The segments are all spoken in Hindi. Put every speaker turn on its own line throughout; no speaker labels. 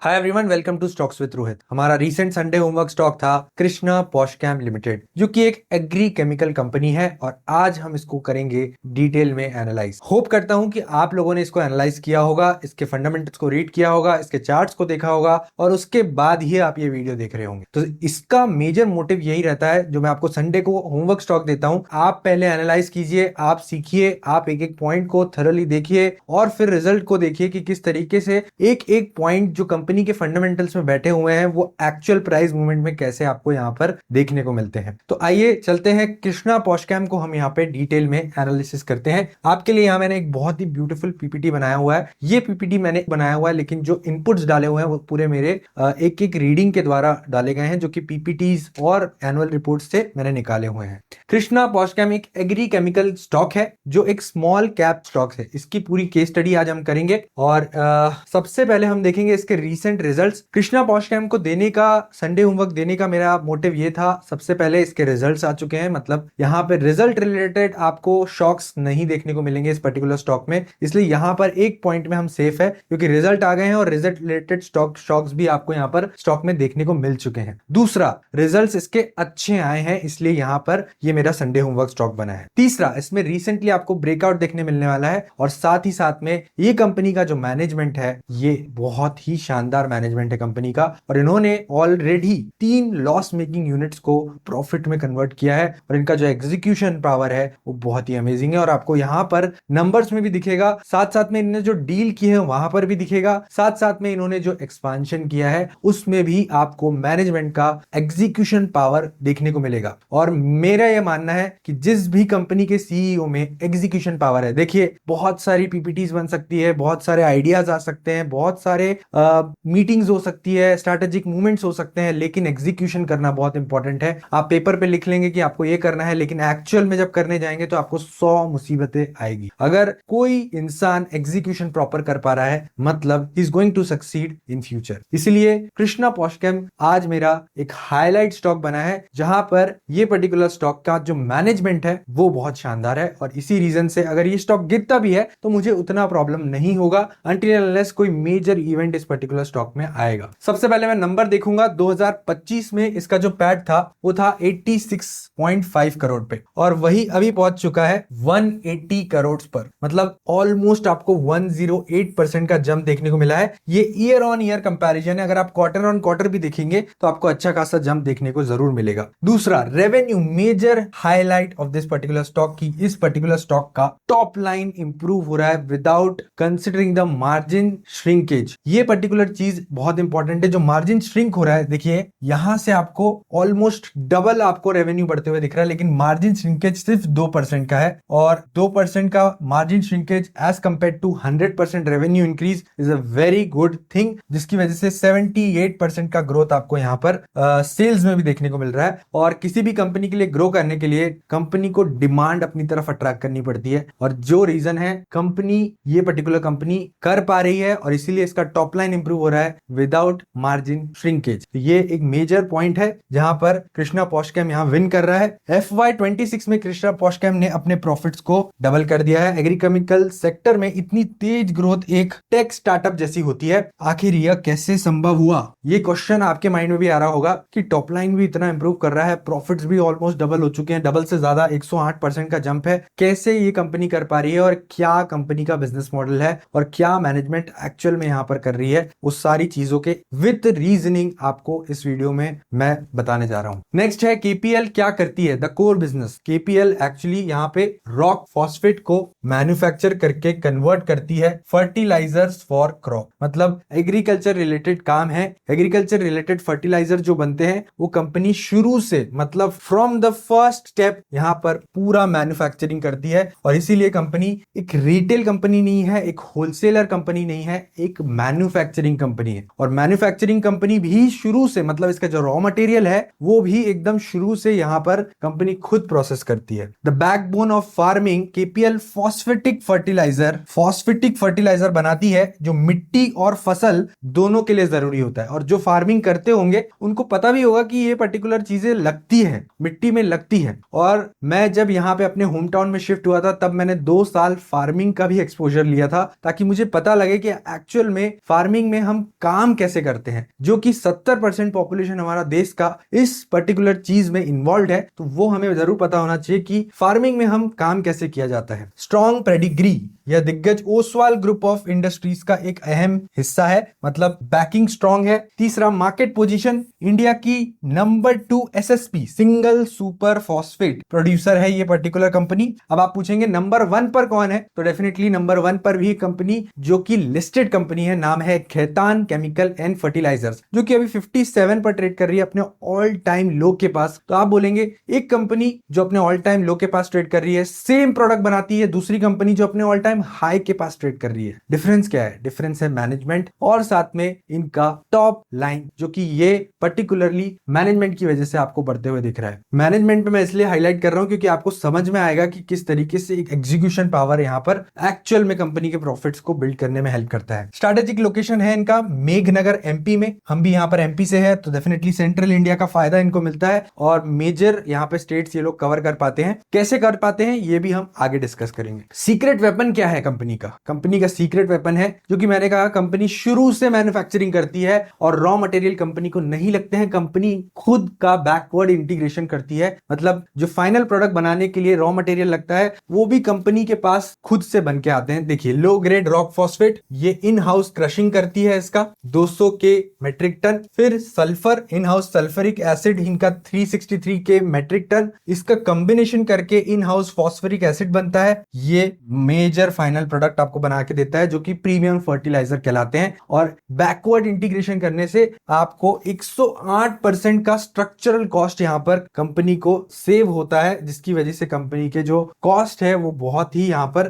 Hi everyone, welcome to stocks with Rohit. हमारा रीसेंट संडे होमवर्क स्टॉक था कृष्णा पॉस्चैम लिमिटेड, जो कि एक एग्री केमिकल कंपनी है और आज हम इसको करेंगे डिटेल में एनालाइज। होप करता हूं कि आप लोगों ने इसको एनालाइज किया होगा, इसके फंडामेंटल्स को रीड किया होगा, इसके चार्ट्स को देखा होगा और उसके बाद ही आप ये वीडियो देख रहे होंगे। तो इसका मेजर मोटिव यही रहता है, जो मैं आपको संडे को होमवर्क स्टॉक देता हूं, आप पहले एनालाइज कीजिए, आप सीखिए, आप एक एक पॉइंट को थरोली देखिए और फिर रिजल्ट को देखिए कि किस तरीके से एक एक पॉइंट जो कंपनी के फंडामेंटल्स में बैठे हुए हैं वो एक्चुअल प्राइस मूवमेंट में कैसे आपको यहां पर देखने को मिलते हैं। तो आइए चलते हैं कृष्णा पॉस्चैम को हम यहां पे डिटेल में एनालिसिस करते हैं। आपके लिए यहां मैंने एक बहुत ही ब्यूटीफुल पीपीटी बनाया हुआ है। ये पीपीटी मैंने बनाया हुआ है, लेकिन जो इनपुट्स डाले हुए हैं वो पूरे मेरे एक एक रीडिंग के द्वारा डाले गए हैं, जो कि पीपीटीज और एनुअल रिपोर्ट से मैंने निकाले हुए हैं। कृष्णा पॉस्चैम एक एग्री केमिकल स्टॉक है, जो एक स्मॉल कैप स्टॉक है। इसकी पूरी केस स्टडी आज हम करेंगे और सबसे पहले हम देखेंगे इसके रीसेंट रिजल्ट्स। कृष्णा पॉस्चैम को देने का, संडे होमवर्क देने का मेरा मोटिव ये था, सबसे पहले इसके रिजल्ट्स आ चुके हैं, मतलब यहाँ पे रिजल्ट रिलेटेड आपको शॉक्स नहीं देखने को मिलेंगे इस पर्टिकुलर स्टॉक में, इसलिए यहाँ पर एक पॉइंट में हम सेफ है क्योंकि रिजल्ट आ गए हैं और रिजल्ट रिलेटेड शॉक्स भी आपको यहाँ पर स्टॉक में देखने को मिल चुके हैं। दूसरा, रिजल्ट्स इसके अच्छे आए हैं, इसलिए यहाँ पर ये मेरा संडे होमवर्क स्टॉक बना है। तीसरा, इसमें रिसेंटली आपको ब्रेकआउट देखने मिलने वाला है और साथ ही साथ में ये कंपनी का जो मैनेजमेंट है ये बहुत ही शानदार मैनेजमेंट है कंपनी का, और इन्होंने ऑलरेडी 3 लॉस मेकिंग यूनिट्स को प्रॉफिट में कन्वर्ट किया है और इनका जो एग्जीक्यूशन पावर है वो बहुत ही अमेजिंग है और आपको यहां पर नंबर्स में भी दिखेगा, साथ साथ में इन्होंने जो डील की है वहां पर भी दिखेगा, साथ साथ में इन्होंने जो एक्सपांशन किया है उसमें भी आपको मैनेजमेंट का एग्जीक्यूशन पावर देखने को मिलेगा। और मेरा यह मानना है कि जिस भी कंपनी के सीईओ में एग्जीक्यूशन पावर है, देखिए बहुत सारी पीपीटीज बन सकती है, बहुत सारे आइडियाज आ सकते हैं, बहुत सारे मीटिंग्स हो सकती है, स्ट्रैटेजिक मूवमेंट्स हो सकते हैं, लेकिन एग्जीक्यूशन करना बहुत इंपॉर्टेंट है। आप पेपर पे लिख लेंगे कि आपको ये करना है, लेकिन एक्चुअल में जब करने जाएंगे तो आपको 100 मुसीबतें आएगी। अगर कोई इंसान एग्जीक्यूशन प्रॉपर कर पा रहा है, मतलब he is going to succeed in future. इसलिए कृष्णा पॉस्चैम आज मेरा एक हाईलाइट स्टॉक बना है, जहां पर ये पर्टिकुलर स्टॉक का जो मैनेजमेंट है वो बहुत शानदार है और इसी रीजन से अगर ये स्टॉक गिरता भी है तो मुझे उतना प्रॉब्लम नहीं होगा अनटिल अनलेस कोई मेजर इवेंट इस पर्टिकुलर स्टॉक में आएगा। सबसे पहले मैं नंबर देखूंगा, 2025 में इसका जो पैट था वो था 86.5 करोड़ पे और वही अभी पहुंच चुका है 180 करोड़ पर, मतलब ऑलमोस्ट आपको 108% का जंप देखने को मिला है। ये ईयर ऑन ईयर कंपैरिजन है, अगर आप क्वार्टर ऑन क्वार्टर भी देखेंगे तो आपको अच्छा खासा जंप देखने को जरूर मिलेगा। दूसरा, revenue, major highlight of this particular stock की इस पर्टिकुलर स्टॉक का टॉप लाइन इंप्रूव हो रहा है without considering the margin shrinkage. ये पर्टिकुलर चीज बहुत इंपॉर्टेंट है, जो मार्जिन श्रिंक हो रहा है, देखिए यहां से आपको ऑलमोस्ट डबल आपको रेवेन्यू बढ़ते हुए दिख रहा है, लेकिन मार्जिन श्रिंकेज सिर्फ 2% का है और 2% का margin shrinkage as compare to 100% revenue increase is a very good thing, जिसकी वजह से 78% का ग्रोथ आपको यहाँ पर सेल्स में भी देखने को मिल रहा है। और किसी भी कंपनी के लिए ग्रो करने के लिए कंपनी को डिमांड अपनी तरफ अट्रैक्ट करनी पड़ती है, और जो रीजन है कंपनी, ये पर्टिकुलर कंपनी कर पा रही है और इसीलिए इसका टॉप लाइन इंप्रूव हो रहा है विदाउट मार्जिन श्रिंकेज। तो ये एक मेजर पॉइंट है जहां पर कृष्णा पॉस्चैम यहां विन कर रहा है। FY26 में कृष्णा पॉस्चैम ने अपने प्रॉफिट्स को डबल कर दिया है। एग्रीकेमिकल सेक्टर में इतनी तेज ग्रोथ एक टेक स्टार्टअप जैसी होती है, आखिर यह कैसे संभव हुआ? ये क्वेश्चन आपके माइंड में भी आ रहा होगा कि टॉप लाइन भी इतना इंप्रूव कर रहा है, प्रॉफिट्स भी ऑलमोस्ट डबल हो चुके हैं, डबल से ज्यादा 108% का जंप है, कैसे ये कंपनी कर पा रही है और क्या कंपनी का बिजनेस मॉडल है और क्या मैनेजमेंट एक्चुअल में यहां पर कर रही है? उस सारी चीजों के विद रीजनिंग आपको इस वीडियो में मैं बताने जा रहा हूं। नेक्स्ट है केपीएल क्या करती है, the core business. KPL actually यहाँ पे रॉक फॉस्फेट को मैन्युफैक्चर करके कन्वर्ट करती है फर्टिलाइजर्स फॉर क्रॉप, मतलब एग्रीकल्चर रिलेटेड काम है। एग्रीकल्चर रिलेटेड फर्टिलाइजर जो बनते हैं वो कंपनी शुरू से, मतलब फ्रॉम द फर्स्ट स्टेप यहाँ पर पूरा मैन्युफैक्चरिंग करती है और इसीलिए कंपनी एक रिटेल कंपनी नहीं है, एक होलसेलर कंपनी नहीं है, एक मैन्युफैक्चरिंग कंपनी है। और मैन्युफैक्चरिंग कंपनी भी शुरू से, मतलब इसका जो रॉ मटेरियल है वो भी एकदम शुरू से यहाँ पर कंपनी खुद प्रोसेस करती है। The backbone of farming, KPL phosphatic fertiliser बनाती है जो मिट्टी और फसल दोनों के लिए जरूरी होता है, और जो फार्मिंग करते होंगे उनको पता भी होगा कि ये पर्टिकुलर चीजें लगती है, मिट्टी में लगती है। और मैं जब यहाँ पे अपने होम टाउन में शिफ्ट हुआ था तब मैंने 2 साल फार्मिंग का भी एक्सपोजर लिया था, ताकि मुझे पता लगे कि एक्चुअल में फार्मिंग में हम हम काम कैसे करते हैं, जो कि 70% पॉपुलेशन हमारा देश का इस पर्टिकुलर चीज में इन्वॉल्व है, तो वो हमें जरूर पता होना चाहिए कि फार्मिंग में हम काम कैसे किया जाता है। स्ट्रॉन्ग पेडिग्री यह दिग्गज ओसवाल ग्रुप ऑफ इंडस्ट्रीज का एक अहम हिस्सा है, मतलब बैकिंग स्ट्रॉन्ग है। तीसरा, मार्केट पोजीशन, इंडिया की number 2 SSP single super phosphate producer है ये पर्टिकुलर कंपनी। अब आप पूछेंगे नंबर 1 पर कौन है, तो डेफिनेटली नंबर 1 पर भी कंपनी जो कि लिस्टेड कंपनी है, नाम है खैतान केमिकल एंड फर्टिलाइजर्स, जो कि अभी 57 पर ट्रेड कर रही है अपने ऑल टाइम लो के पास। तो आप बोलेंगे एक कंपनी जो अपने ऑल टाइम लो के पास ट्रेड कर रही है, सेम प्रोडक्ट बनाती है दूसरी कंपनी जो अपने ऑल टाइम हाई के पास ट्रेड कर रही है, डिफरेंस क्या है? डिफरेंस है मैनेजमेंट और साथ में इनका टॉप लाइन, जो कि ये पर्टिकुलरली मैनेजमेंट की वजह से आपको बढ़ते हुए दिख रहा है। मैनेजमेंट पे मैं इसलिए हाईलाइट कर रहा हूं क्योंकि आपको समझ में आएगा कि किस तरीके से एक एग्जीक्यूशन पावर यहां पर एक्चुअल में कंपनी के प्रॉफिट्स को बिल्ड करने में हेल्प करता है। स्ट्रेटेजिक लोकेशन है इनका मेघनगर एमपी में, हम भी यहां पर एमपी से है, तो डेफिनेटली सेंट्रल इंडिया का फायदा इनको मिलता है और मेजर यहां पे स्टेट्स ये लोग कवर कर पाते हैं। कैसे कर पाते हैं ये भी हम आगे डिस्कस करेंगे। सीक्रेट वेपन क्या है कंपनी का? कंपनी का सीक्रेट वेपन है, जो कि मैंने कहा कंपनी शुरू से मैन्युफैक्चरिंग करती है और रॉ मटेरियल कंपनी को नहीं लगते हैं, कंपनी खुद का बैकवर्ड इंटीग्रेशन करती है। मतलब जो फाइनल प्रोडक्ट बनाने के लिए रॉ मटेरियल लगता है वो भी कंपनी के पास खुद से बन के आते हैं। देखिए लो ग्रेड रॉक फॉस्फेट, ये इन हाउस क्रशिंग करती है इसका 200 के मेट्रिक टन। फिर sulphur, in house sulphuric acid इनका 363 के मेट्रिक टन, इसका कॉम्बिनेशन करके इन हाउस फॉस्फरिक एसिड बनता है। ये मेजर फाइनल प्रोडक्ट आपको बना के देता है जो कि प्रीमियम फर्टिलाइजर कहलाते हैं। और बैकवर्ड इंटीग्रेशन करने से आपको 108% का स्ट्रक्चरल कॉस्ट यहां पर कंपनी को सेव होता है, जिसकी वजह से कंपनी के जो कॉस्ट है वो बहुत ही यहां पर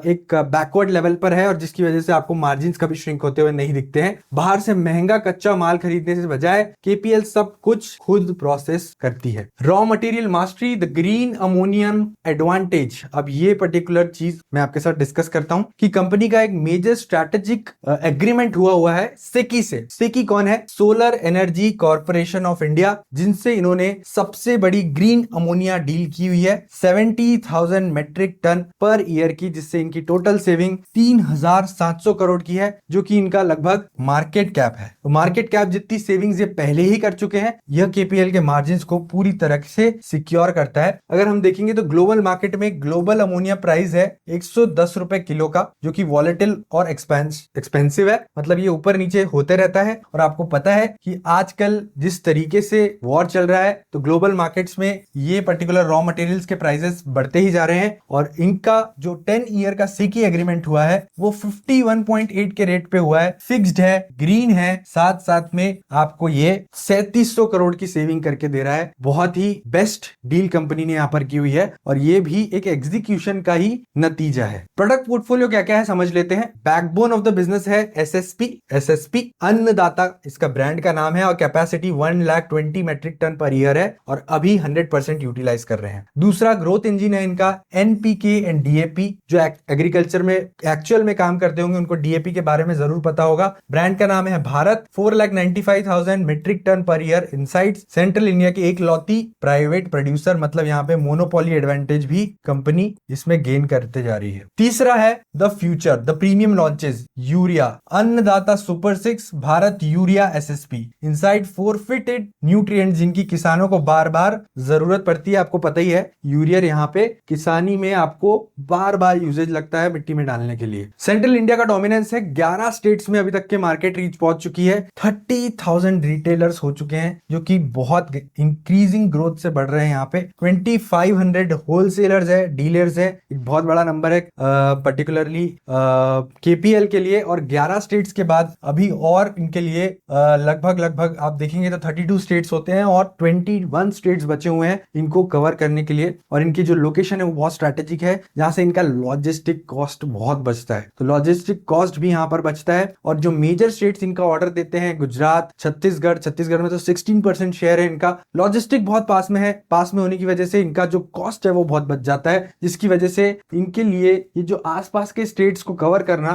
एक बैकवर्ड लेवल पर है और जिसकी वजह से आपको मार्जिन कभी श्रिंक होते हुए नहीं दिखते हैं। बाहर से महंगा कच्चा माल खरीदने से बजाय केपीएल सब कुछ खुद प्रोसेस करती है। Raw material mastery, the green ammonium advantage. अब ये पर्टिकुलर चीज मैं आपके साथ डिस्कस करता हूं कि कंपनी का एक मेजर स्ट्रैटेजिक एग्रीमेंट हुआ है सेकी से। सेकी कौन है? Solar energy corporation of India, जिनसे इन्होंने सबसे बड़ी ग्रीन अमोनिया डील की हुई है 70,000 मेट्रिक टन पर ईयर की, जिससे इनकी टोटल सेविंग 3,700 करोड़ की है, जो कि इनका लगभग मार्केट कैप है। तो मार्केट कैप जितनी सेविंग्स ये पहले ही कर चुके हैं, यह केपीएल के मार्जिन को पूरी तरह से सिक्योर करता है। अगर हम देखेंगे तो ग्लोबल मार्केट में ग्लोबल अमोनिया प्राइस है 110 रुपए किलो का, जो कि वॉलेटिल और एक्सपेंसिव है, मतलब ये ऊपर नीचे होते रहता है। और आपको पता है कि आजकल जिस तरीके से वॉर चल रहा है तो ग्लोबल मार्केट्स में ये पर्टिकुलर रॉ मटेरियल्स के प्राइसेस बढ़ते ही जा रहे हैं। और इनका जो 10 ईयर का सेकी एग्रीमेंट हुआ है वो 51.8 के रेट पे हुआ है, फिक्स्ड है, ग्रीन है, साथ साथ में आपको ये 3700 करोड़ की सेविंग करके दे रहा है। बहुत ही बेस्ट डील कंपनी ने यहां पर की हुई है और ये भी एक एग्जीक्यूशन का ही नतीजा है। प्रोडक्ट पोर्टफोलियो क्या क्या है समझ लेते हैं। बैकबोन ऑफ द बिजनेस है एसएसपी अन्नदाता इसका ब्रांड का नाम है और capacity 1,20,000 metric ton per year है और अभी 100% यूटिलाइज कर रहे हैं। दूसरा ग्रोथ इंजन है इनका एनपीके एंड डीएपी। जो एग्रीकल्चर में एक्चुअल में काम करते होंगे उनको डीएपी के बारे में जरूर पता होगा। ब्रांड का नाम है Bharat, 4,95,000 metric ton per year insides, central India की एक लौती प्राइवेट प्रोड्यूसर, मतलब यहाँ पे मोनोपोली एडवांटेज भी कंपनी इसमें गेन करते जा रही है। तीसरा है the future, the premium launches, urea, Annadata super 6, Bharat urea SSP, inside fortified nutrient, जिनकी किसानों को बार बार जरूरत पड़ती है। आपको पता ही है यूरिया यहाँ पे किसानी में आपको बार बार यूजेज लगता है मिट्टी में डालने के लिए। सेंट्रल इंडिया का डोमिनेंस है, 11 स्टेट्स में अभी तक के मार्केट रीच पहुंच चुकी है, 30,000 रिटेलर्स हो चुके हैं जो कि बहुत इंक्रीजिंग ग्रोथ से बढ़ रहे हैं। यहाँ पे 2500 होलसेलर्स है, डीलर्स है, एक बहुत बड़ा नंबर है पर्टिकुलरली केपीएल के लिए। और 11 स्टेट्स के बाद अभी और इनके लिए लगभग आप देखेंगे तो 32 स्टेट्स होते हैं और 21 स्टेट्स बचे हुए हैं इनको कवर करने के लिए। और इनकी जो लोकेशन है वो बहुत स्ट्रैटेजिक है, जहां से इनका लॉजिस्टिक कॉस्ट बहुत बचता है, तो लॉजिस्टिक कॉस्ट भी यहाँ पर बचता है। और जो मेजर स्टेट्स इनका ऑर्डर देते हैं, गुजरात, छत्तीसगढ़ में तो 16% शेयर है इनका। लॉजिस्टिक बहुत पास में है, पास में होने की वजह से इनका जो कॉस्ट है वो बहुत बच जाता है, जिसकी वजह से इनके लिए ये जो आसपास के स्टेट्स को कवर करना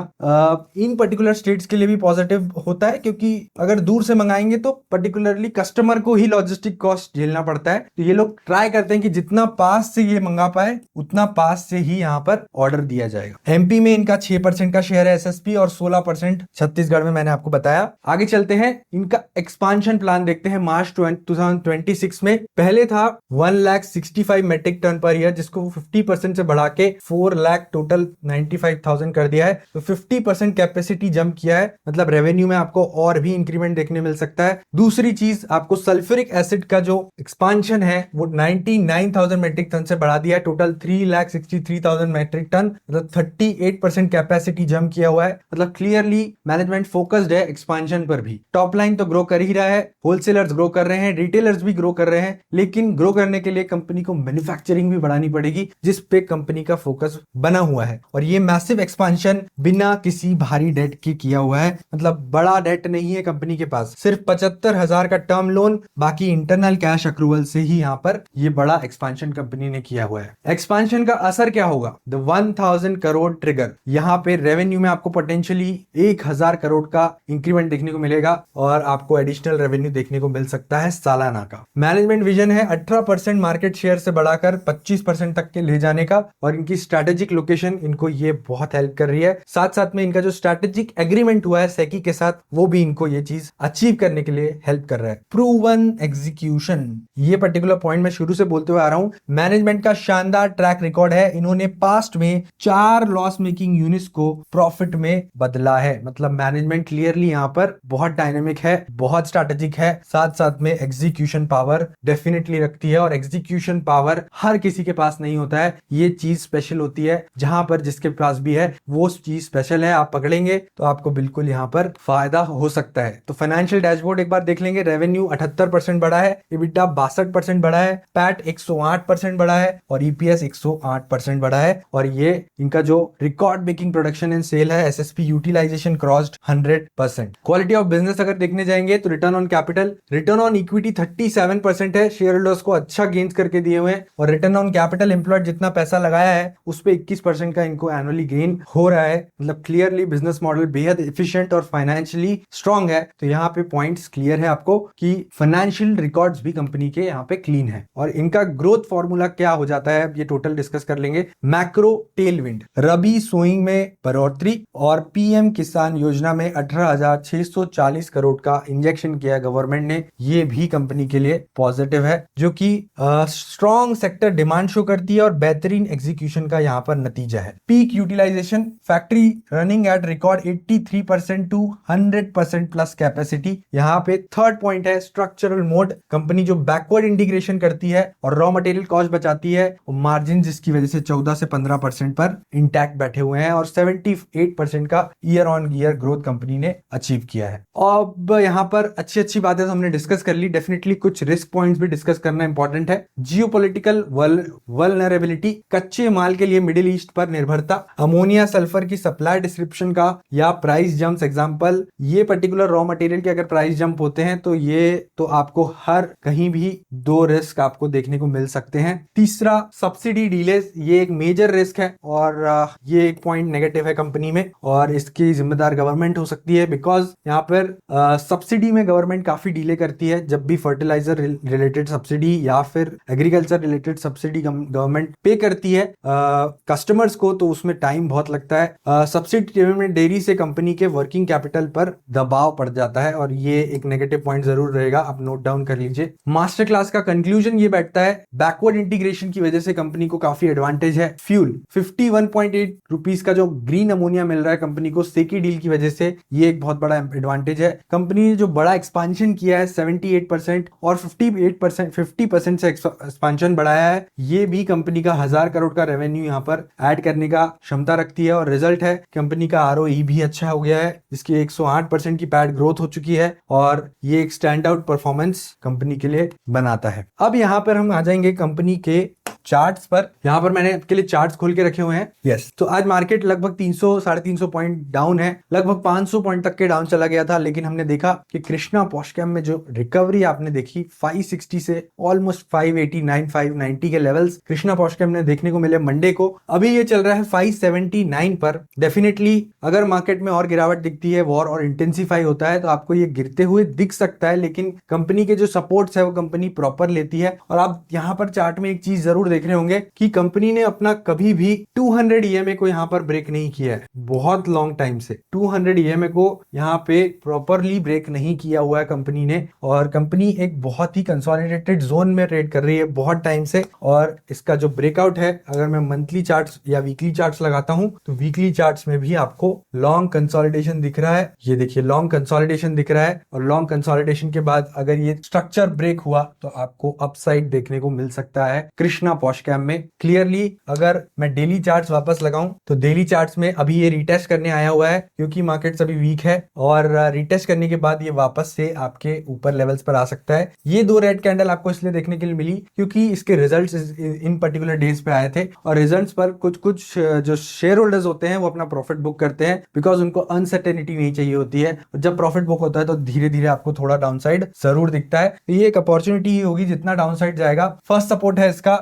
इन पर्टिकुलर स्टेट्स के लिए भी पॉजिटिव होता है, क्योंकि अगर दूर से मंगाएंगे तो पर्टिकुलरली कस्टमर को ही लॉजिस्टिक कॉस्ट झेलना पड़ता है। तो ये लोग ट्राई करते हैं कि जितना पास से ये मंगा पाए उतना पास से ही यहाँ पर ऑर्डर दिया जाएगा। एमपी में इनका 6% का शेयर है एसएसपी और 16% छत्तीसगढ़ में, मैंने आपको बताया। आगे चलते हैं, इनका एक्सपांशन प्लान देखते हैं। मार्च 2026 में पहले था 1,65,000 मेट्रिक टन पर ईयर, जिसको 50% से बढ़ा के 4 लाख टोटल 95,000 कर दिया है। तो 50% कैपेसिटी जंप किया है, मतलब रेवेन्यू में आपको और भी इंक्रीमेंट देखने मिल सकता है। दूसरी चीज, आपको सल्फ्यूरिक एसिड का जो एक्सपांशन है वो 99,000 मेट्रिक टन से बढ़ा दिया है, टोटल 3,63,000 मेट्रिक टन, मतलब 38% कैपेसिटी जंप किया हुआ है। मतलब क्लियरली मैनेजमेंट फोकस्ड है एक्सपांशन पर भी। टॉप लाइन तो ग्रो कर ही रहा है, होलसेलर्स ग्रो कर रहे हैं, रिटेलर्स भी ग्रो कर रहे हैं, लेकिन ग्रो करने के लिए कंपनी को मैन्युफैक्चरिंग भी बढ़ानी पड़ेगी, जिस पे कंपनी का फोकस बना हुआ है। और ये मैसिव एक्सपांशन बिना किसी भारी डेट के किया हुआ है, मतलब बड़ा डेट नहीं है कंपनी के पास, सिर्फ 75,000 का टर्म लोन, बाकी इंटरनल कैश अक्रूवल से ही यहाँ पर ये बड़ा एक्सपांशन कंपनी ने किया हुआ है। एक्सपांशन का असर क्या होगा? The 1,000 crore trigger. यहाँ पे रेवेन्यू में आपको पोटेंशियली 1,000 करोड़ का इंक्रीमेंट देखने को मिलेगा और आपको एडिशनल रेवेन्यू देखने को मिल सकता है सालाना का। मैनेजमेंट विजन है 18% मार्केट शेयर से बढ़ाकर 25% तक के ले जाने का, और इनकी स्ट्रैटेजिक लोकेशन इनको ये बहुत हेल्प कर रही है। साथ साथ में इनका जो स्ट्रैटेजिक एग्रीमेंट हुआ है सेकी के साथ, वो भी इनको ये चीज अचीव करने के लिए हेल्प कर रहा है। प्रूवन एग्जीक्यूशन, ये पर्टिकुलर पॉइंट मैं शुरू से बोलते हुए आ रहा हूं। मैनेजमेंट का शानदार ट्रैक रिकॉर्ड है, इन्होंने पास्ट में 4 लॉस मेकिंग यूनिट्स को प्रॉफिट में बदला है। मतलब मैनेजमेंट क्लियरली यहाँ पर बहुत डायनेमिक है, बहुत स्ट्रैटेजिक है, साथ साथ में एग्जीक्यूशन पावर डेफिनेटली रखती है। और एग्जीक्यूशन पावर हर किसी के पास नहीं होता है, ये चीज स्पेशल होती है। जहां पर जिसके पास भी है वो चीज स्पेशल है, आप पकड़ेंगे तो आपको बिल्कुल यहाँ पर फायदा हो सकता है। तो फाइनेंशियल डैशबोर्ड एक बार देख लेंगे। रेवेन्यू 78% बढ़ा है, EBITDA 62% बढ़ा है, पैट 108% बढ़ा है और ईपीएस 108% बढ़ा है। और ये इनका जो record making production and sale है, SSP utilization crossed 100%। Quality of business अगर देखने जाएंगे तो return on capital, return on equity 37% है, शेयर होल्डर्स को अच्छा गेन्स करके दिए हुए हैं। और रिटर्न ऑन कैपिटल एम्प्लॉयड, जितना पैसा लगाया है उस पे 21% का इनको एनुअली गेन हो रहा है। मतलब क्लियरली बिजनेस मॉडल बेहद एफिशिएंट और फाइनेंशियली स्ट्रांग है। तो यहाँ पे पॉइंट्स क्लियर है आपको कि फाइनेंशियल रिकॉर्ड्स भी कंपनी के यहाँ पे क्लीन है। और इनका ग्रोथ फॉर्मूला क्या हो जाता है ये टोटल डिस्कस कर लेंगे। मैक्रो टेलविंड, रबी सोइंग में बढ़ोतरी और पीएम किसान योजना में 18,640 करोड़ का इंजेक्शन किया गवर्नमेंट ने, ये भी कंपनी के लिए पॉजिटिव है, जो कि स्ट्रॉन्ग सेक्टर डिमांड शो करती है और बेहतरीन एग्जीक्यूशन का यहाँ पर नतीजा है। Peak utilisation, factory running at record 83% to 100% plus capacity. यहाँ पे थर्ड पॉइंट है स्ट्रक्चरल मोड, कंपनी जो बैकवर्ड इंटीग्रेशन करती है और रॉ मटेरियल कॉस्ट बचाती है, और मार्जिन जिसकी वजह से 14 से 15% पर इंटैक्ट बैठे हुए हैं, और 78% का year on year growth company ने अचीव किया है। अब यहाँ पर अच्छी बातें तो हमने डिस्कस कर ली, डेफिनेटली कुछ रिस्क पॉइंट्स भी डिस्कस करना इंपॉर्टेंट है। जियोपॉलिटिकल वल्नरेबिलिटी, कच्चे माल के लिए मिडिल ईस्ट पर निर्भरता, अमोनिया सल्फर की सप्लाई डिस्क्रिप्शन का या प्राइस जंप्स एग्जांपल। ये पर्टिकुलर रॉ मटेरियल के अगर प्राइस जंप होते हैं तो ये तो आपको हर कहीं भी 2 रिस्क आपको देखने को मिल सकते हैं। तीसरा, सब्सिडी डिलेज, ये एक मेजर रिस्क है और ये एक पॉइंट नेगेटिव है कंपनी में, और इसकी जिम्मेदार गवर्नमेंट हो सकती है, बिकॉज यहाँ पर सब्सिडी में गवर्नमेंट काफी डिले करती है। जब भी फर्टिलाइजर रिलेटेड सब्सिडी या फिर एग्रीकल्चर रिलेटेड सब्सिडी गवर्नमेंट पे करती है कस्टमर्स को, तो उसमें टाइम बहुत लगता है। सब्सिडी में देरी से कंपनी के वर्किंग कैपिटल पर दबाव पड़ जाता है, और ये एक नेगेटिव पॉइंट जरूर रहेगा, आप नोट डाउन कर लीजिए। मास्टर क्लास का कंक्लूजन ये बैठता है, बैकवर्ड इंटीग्रेशन की वजह से कंपनी को काफी एडवांटेज है। फ्यूल 51.8 रुपीज का जो ग्रीन अमोनिया मिल रहा है कंपनी को सेकी डील की वजह से, ये एक बहुत बड़ा एडवांटेज है। कंपनी ने जो बड़ा एक्सपांशन किया है 78% और 50% से एक्सपांशन बढ़ाया है, ये भी कंपनी का 1,000 करोड़ का रेवेन्यू यहाँ पर ऐड करने का क्षमता रखती है। और रिजल्ट है कंपनी का ROE भी अच्छा हो गया है, जिसकी 108% की पैट ग्रोथ हो चुकी है, और ये एक स्टैंड आउट परफॉर्मेंस कंपनी के लिए बनाता है। अब यहाँ पर हम आ जाएंगे कंपनी के चार्ट्स पर, यहाँ पर मैंने आपके लिए चार्ट्स खोल के रखे हुए हैं। यस, तो आज मार्केट लगभग 300 350 पॉइंट डाउन है, लगभग 500 पॉइंट तक के डाउन चला गया था, लेकिन हमने देखा कि कृष्णा पॉस्चकैम में जो रिकवरी आपने देखी 560 से ऑलमोस्ट 589 590 के लेवल्स कृष्णा पॉस्चकैम ने देखने को मिले मंडे को। अभी ये चल रहा है 579 पर। डेफिनेटली अगर मार्केट में और गिरावट दिखती है, वॉर और इंटेंसिफाई होता है, तो आपको ये गिरते हुए दिख सकता है, लेकिन कंपनी के जो सपोर्ट्स है वो कंपनी प्रॉपर लेती है। और आप यहाँ पर चार्ट में एक चीज जरूर देख रहे होंगे कि कंपनी ने अपना कभी भी 200 ईएमए को यहाँ पर ब्रेक नहीं किया है, बहुत लॉन्ग टाइम से 200 ईएमए को यहाँ पे प्रॉपरली ब्रेक नहीं किया हुआ है कंपनी ने। और कंपनी एक बहुत ही कंसोलिडेटेड जोन में ट्रेड कर रही है बहुत टाइम से। और इसका जो ब्रेकआउट है, अगर मैं मंथली चार्ट्स या वीकली चार्ट्स लगाता हूं, तो वीकली चार्ट्स में भी आपको लॉन्ग कंसोलिडेशन दिख रहा है। ये देखिए लॉन्ग कंसोलिडेशन दिख रहा है, और लॉन्ग कंसोलिडेशन के बाद अगर ये स्ट्रक्चर ब्रेक हुआ तो आपको अपसाइड देखने को मिल सकता है कृष्णा पॉस्चकैम में क्लियरली। अगर मैं डेली चार्ट्स वापस लगाऊं तो डेली चार्ट्स में अभी ये रिटेस्ट करने आया हुआ है, क्योंकि मार्केट अभी वीक है, और रिटेस्ट करने के बाद ये वापस से आपके ऊपर लेवल्स पर आ सकता है। ये दो रेड कैंडल आपको इसलिए देखने के लिए मिली क्योंकि इसके रिजल्ट्स इन पर्टिकुलर डेज पे आए थे, और रिजल्ट्स पर कुछ कुछ जो शेयर होल्डर्स होते हैं वो अपना प्रॉफिट बुक करते हैं, बिकॉज उनको अनसर्टेनिटी नहीं चाहिए होती है। जब प्रॉफिट बुक होता है तो धीरे धीरे आपको थोड़ा डाउनसाइड जरूर दिखता है। तो ये एक अपॉर्चुनिटी ही होगी जितना डाउनसाइड जाएगा। फर्स्ट सपोर्ट है इसका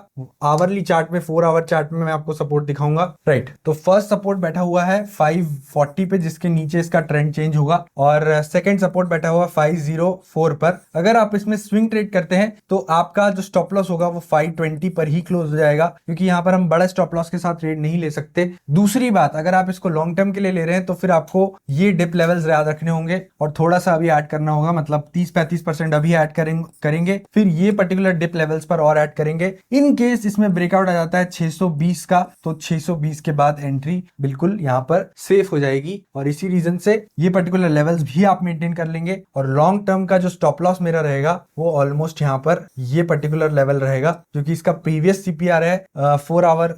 आवरली चार्ट में, 4 आवर चार्ट में मैं आपको सपोर्ट दिखाऊंगा। राइट, तो फर्स्ट सपोर्ट बैठा हुआ है 540 पे, जिसके नीचे इसका ट्रेंड चेंज होगा, और सेकंड सपोर्ट बैठा हुआ 504 पर। अगर आप इसमें स्विंग ट्रेड करते हैं तो आपका जो स्टॉप लॉस होगा वो 520 पर ही क्लोज हो जाएगा, क्योंकि यहाँ पर हम बड़ा स्टॉप लॉस के साथ ट्रेड नहीं ले सकते। दूसरी बात, अगर आप इसको लॉन्ग टर्म के लिए ले रहे हैं तो फिर आपको ये डिप लेवल्स याद रखने होंगे, और थोड़ा सा अभी ऐड करना होगा, मतलब 30-35% अभी ऐड करेंगे, फिर ये पर्टिकुलर डिप लेवल्स पर और ऐड करेंगे। इन केस इसमें ब्रेकआउट आ जाता है 620 का, तो 620 के बाद एंट्री बिल्कुल यहाँ पर सेफ हो जाएगी, और इसी रीजन से ये पर्टिकुलर लेवल्स भी आप मेंटेन कर लेंगे। और लॉन्ग टर्म का जो स्टॉप लॉस मेरा रहेगा वो ऑलमोस्ट यहाँ पर ये पर्टिकुलर लेवल रहेगा, क्योंकि इसका प्रीवियस सीपीआर है 4 आवर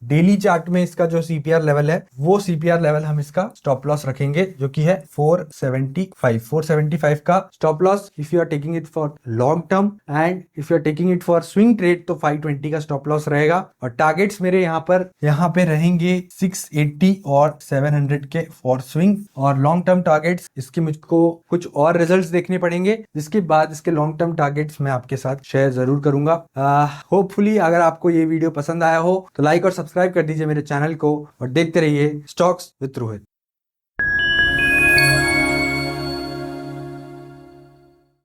डेली चार्ट में इसका जो सीपीआर लेवल है वो सीपीआर लेवल हम इसका स्टॉप लॉस रखेंगे, जो कि है 475 का stop loss if you are taking it for long term, and if you are taking it for swing trade तो 520 का स्टॉप लॉस रहेगा। और टारगेट्स मेरे यहाँ पे रहेंगे 680 और 700 के फॉर स्विंग, और लॉन्ग टर्म टारगेट्स इसके मुझको कुछ और रिजल्ट्स देखने पड़ेंगे, जिसके बाद इसके लॉन्ग टर्म टारगेट्स मैं आपके साथ शेयर जरूर करूंगा। होपफुली अगर आपको ये वीडियो पसंद आया हो तो लाइक और सब्सक्राइब कर दीजिए मेरे चैनल को, और देखते रहिए स्टॉक्स विद रोहित।